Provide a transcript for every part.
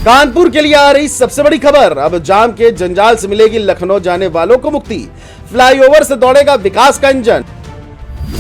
कानपुर के लिए आ रही सबसे बड़ी खबर। अब जाम के जंजाल से मिलेगी लखनऊ जाने वालों को मुक्ति। फ्लाईओवर से दौड़ेगा विकास का इंजन।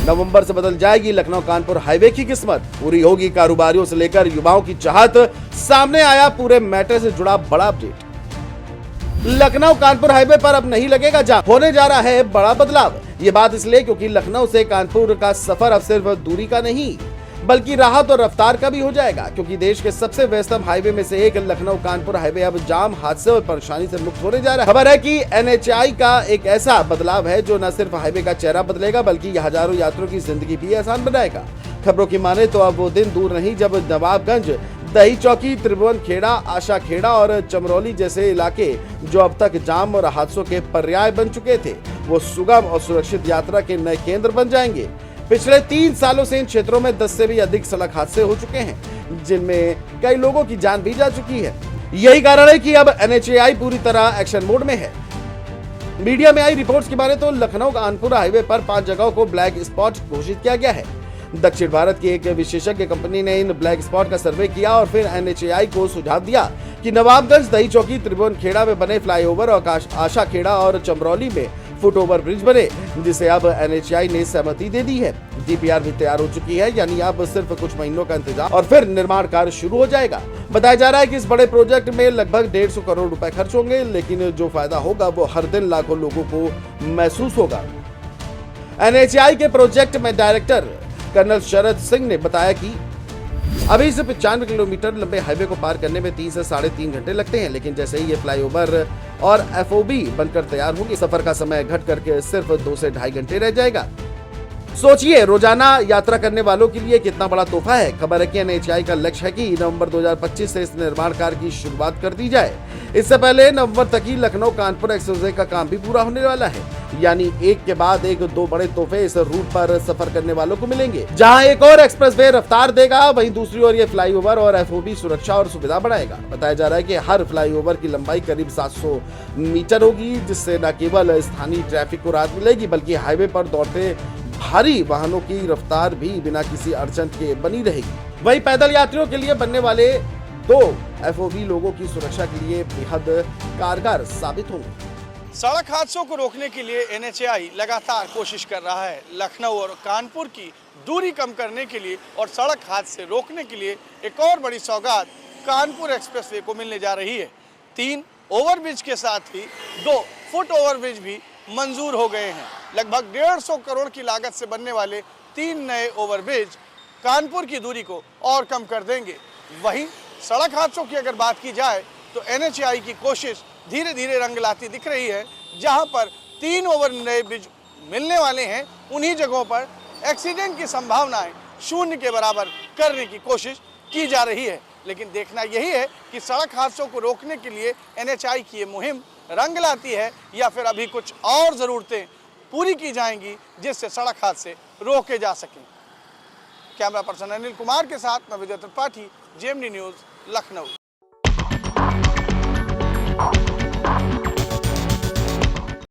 नवंबर से बदल जाएगी लखनऊ कानपुर हाईवे की किस्मत। पूरी होगी कारोबारियों से लेकर युवाओं की चाहत। सामने आया पूरे मैटर से जुड़ा बड़ा अपडेट। लखनऊ कानपुर हाईवे पर अब नहीं लगेगा जाम। होने जा रहा है बड़ा बदलाव। ये बात इसलिए क्योंकि लखनऊ से कानपुर का सफर अब सिर्फ दूरी का नहीं बल्कि राहत और रफ्तार का भी हो जाएगा, क्योंकि देश के सबसे व्यस्तम हाईवे में से एक लखनऊ कानपुर हाईवे अब जाम, हादसे और परेशानी से मुक्त होने जा रहा है। खबर है कि NHAI का एक ऐसा बदलाव है जो न सिर्फ हाईवे का चेहरा बदलेगा बल्कि हजारों यात्रियों की जिंदगी भी आसान बनाएगा। खबरों की माने तो अब वो दिन दूर नहीं जब नवाबगंज, दही चौकी, त्रिभुवन खेड़ा, आशा खेड़ा और चमरौली जैसे इलाके जो अब तक जाम और हादसों के पर्याय बन चुके थे, वो सुगम और सुरक्षित यात्रा के नए केंद्र बन जाएंगे। पिछले 3 सालों से इन क्षेत्रों में 10 से भी अधिक सड़क हादसे हो चुके हैं, जिनमें कई लोगों की जान भी जा चुकी है। यही कारण है कि अब NHAI पूरी तरह एक्शन मोड में है। मीडिया में आई रिपोर्ट्स की माने तो लखनऊ कानपुर हाईवे पर 5 जगहों को ब्लैक स्पॉट घोषित किया गया है। दक्षिण भारत की एक विशेषज्ञ कंपनी ने इन ब्लैक स्पॉट का सर्वे किया और फिर NHAI को सुझाव दिया कि नवाबगंज, दही चौकी, त्रिभुवन खेड़ा में बने फ्लाईओवर और आशा खेड़ा और चमरौली में फुट ओवर ब्रिज बने, जिसे अब NHAI ने सहमति दे दी है। DPR भी तैयार हो चुकी है, यानी अब सिर्फ कुछ महीनों का इंतजार और फिर निर्माण कार्य शुरू हो जाएगा। बताया जा रहा है कि इस बड़े प्रोजेक्ट में लगभग 150 करोड़ रुपए खर्च होंगे, लेकिन जो फायदा होगा वो हर दिन लाखों लोगों को महसूस होगा। NHAI के प्रोजेक्ट में डायरेक्टर कर्नल शरद सिंह ने बताया कि अभी से 95 किलोमीटर लंबे हाईवे को पार करने में 3 से 3.5 घंटे लगते हैं, लेकिन जैसे ही ये फ्लाईओवर और FOB बनकर तैयार होगी, सफर का समय घट करके सिर्फ 2 से 2.5 घंटे रह जाएगा। सोचिए रोजाना यात्रा करने वालों के लिए कितना बड़ा तोहफा है। खबर है कि NHAI का लक्ष्य है कि नवंबर 2025 से इस निर्माण कार्य की शुरुआत कर दी जाए। इससे पहले नवंबर तक ही लखनऊ कानपुर एक्सप्रेसवे का काम भी पूरा होने वाला है, यानी एक के बाद एक 2 बड़े तोहफे इस रूट पर सफर करने वालों को मिलेंगे। जहां एक और एक्सप्रेसवे रफ्तार देगा, वहीं दूसरी ओर ये फ्लाईओवर और FOB सुरक्षा और सुविधा बढ़ाएगा। बताया जा रहा है कि हर फ्लाईओवर की लंबाई करीब 700 मीटर होगी, जिससे न केवल स्थानीय ट्रैफिक को राहत मिलेगी बल्कि हाईवे पर दौड़ते भारी वाहनों की रफ्तार भी बिना किसी अड़चन के बनी रहेगी। वहीं पैदल यात्रियों के लिए बनने वाले 2 FOB लोगों की सुरक्षा के लिए बेहद कारगर साबित होंगे। सड़क हादसों को रोकने के लिए NHAI लगातार कोशिश कर रहा है। लखनऊ और कानपुर की दूरी कम करने के लिए और सड़क हादसे रोकने के लिए एक और बड़ी सौगात कानपुर एक्सप्रेसवे को मिलने जा रही है। 3 ओवरब्रिज के साथ ही 2 फुट ओवरब्रिज भी मंजूर हो गए हैं। लगभग 150 करोड़ की लागत से बनने वाले 3 नए ओवरब्रिज कानपुर की दूरी को और कम कर देंगे। वहीं सड़क हादसों की अगर बात की जाए तो NHAI की कोशिश धीरे धीरे रंग लाती दिख रही है। जहां पर 3 ओवर नए ब्रिज मिलने वाले हैं, उन्हीं जगहों पर एक्सीडेंट की संभावनाएं शून्य के बराबर करने की कोशिश की जा रही है। लेकिन देखना यही है कि सड़क हादसों को रोकने के लिए NHAI की ये मुहिम रंग लाती है या फिर अभी कुछ और ज़रूरतें पूरी की जाएंगी जिससे सड़क हादसे रोके जा सकें। कैमरा पर्सन अनिल कुमार के साथ मैं विजय त्रिपाठी, GMD न्यूज़, लखनऊ।